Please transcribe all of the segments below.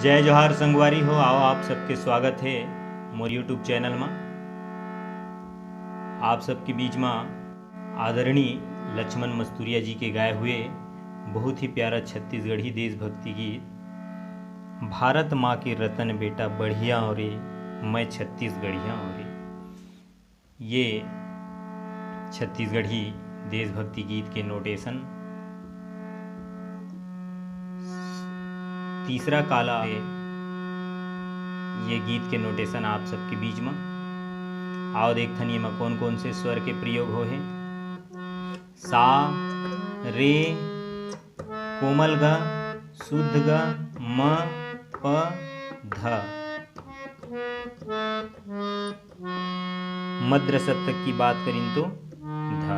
जय जोहार संगवारी हो। आओ आप सबके स्वागत है मोर यूट्यूब चैनल में। आप सबके बीच में आदरणीय लक्ष्मण मस्तूरिया जी के गाए हुए बहुत ही प्यारा छत्तीसगढ़ी देशभक्ति गीत भारत माँ के रतन बेटा बढ़िया और मैं छत्तीसगढ़िया और ये छत्तीसगढ़ी देशभक्ति गीत के नोटेशन तीसरा काला है। ये गीत के नोटेशन आप सबके बीच में आओ देखथन ये में कौन कौन से स्वर के प्रयोग हो है। सा, रे, कोमल ग, शुद्ध ग, म, प, ध। मद्र सप्तक की बात करें तो ध।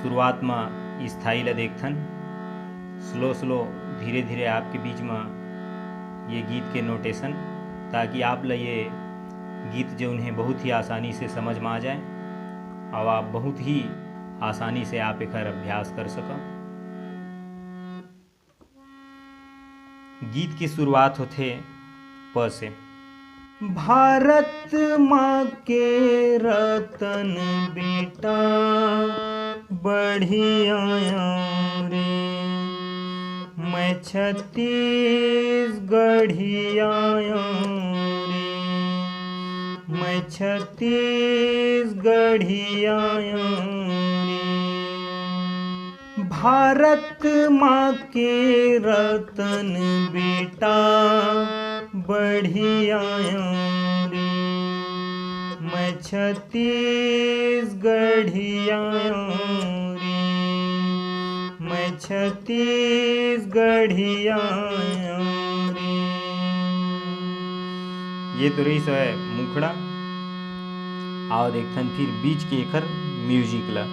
शुरुआत में स्थाई ला देखथन, स्लो धीरे धीरे आपके बीच में ये गीत के नोटेशन, ताकि आप ला ये गीत जो उन्हें बहुत ही आसानी से समझ में आ जाए और आप बहुत ही आसानी से आप एक अभ्यास कर सको। गीत की शुरुआत होते प से। भारत माँ के रतन बेटा बढ़िया रे मैं छत्तीसगढ़िया रे मैं छत्तीसगढ़िया रे। भारत माँ के रतन बेटा बढ़िया रे मैं छत्तीसगढ़िया रे मैं छत्तीसगढ़िया रे। ये तो रही सो है मुखड़ा। आओ देखथन फिर बीच के एकर म्यूजिक ला।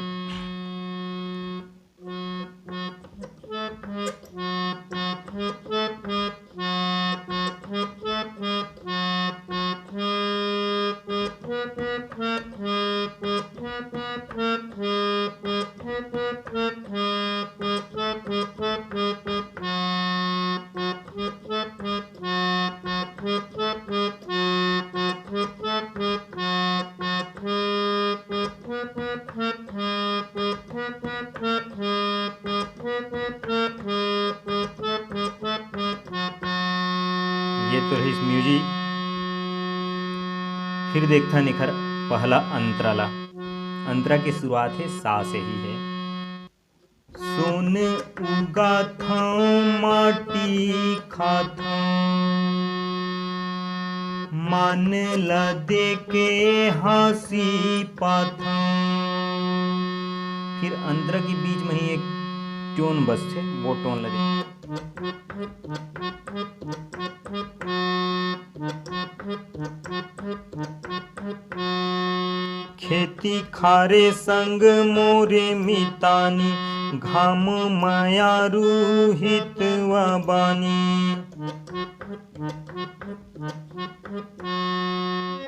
ये तो रही म्यूजिक। फिर देखता निखर पहला अंतराला। अंतरा की शुरुआत है सा से ही है। सोन उगा था माटी खाता मान ला दे के हासी पाथा। फिर अंतरा के बीच में ही एक टोन बसते, वो टोन लगे। खेती खारे संग मोरे मितानी घाम मायारू हितवा बानी।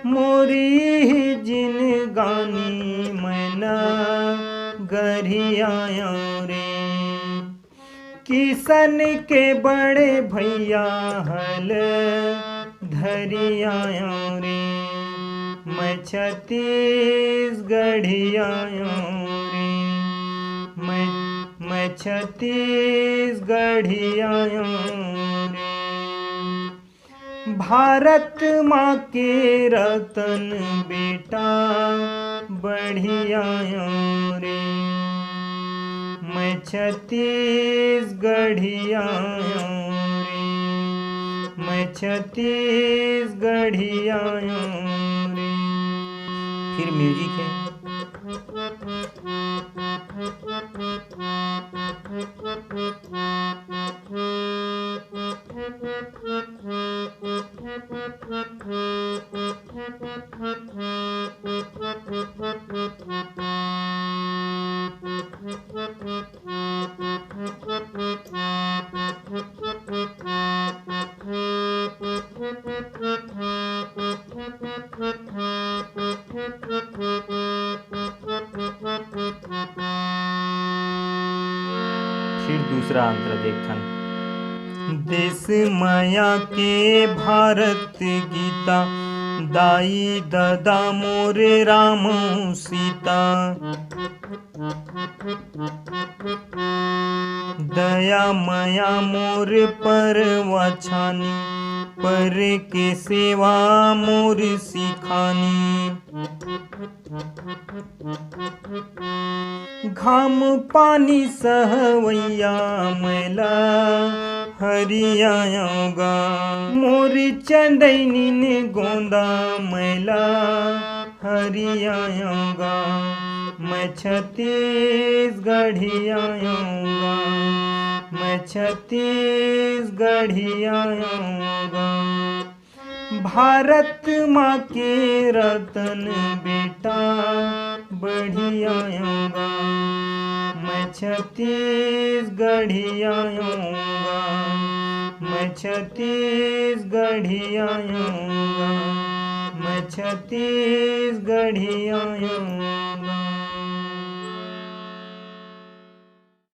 मोरी जिन गानी मैना गरिया रे किसन के बड़े भैया हल धरिया रे मैं छत्तीसगढ़िया रे मैं छत्तीसगढ़िया रे। भारत माँ के रतन बेटा बढ़िया रे मैं छत्तीसगढ़िया रे मैं छत्तीसगढ़िया रे। फिर म्यूजिक है। फिर दूसरा अंतर देखथन। देश माया के भारत गीता, दाई दादा मोरे राम सीता। दया माया मोर पर वछानी, पर के सेवा मोर सिखानी। घाम पानी सहवैया मैला हरियागा, मोर चंदैनी ने गोंदा मैला हरियागा। मैं छत्तीसगढ़ी आऊँगा, मैं छत्तीसगढ़ी आऊँगा। भारत माँ के रतन बेटा बढ़िया आऊँगा, मैं छत्तीसगढ़ी आऊँगा, मैं छत्तीसगढ़ी आऊँगा, मैं छत्तीसगढ़ी आऊँगा।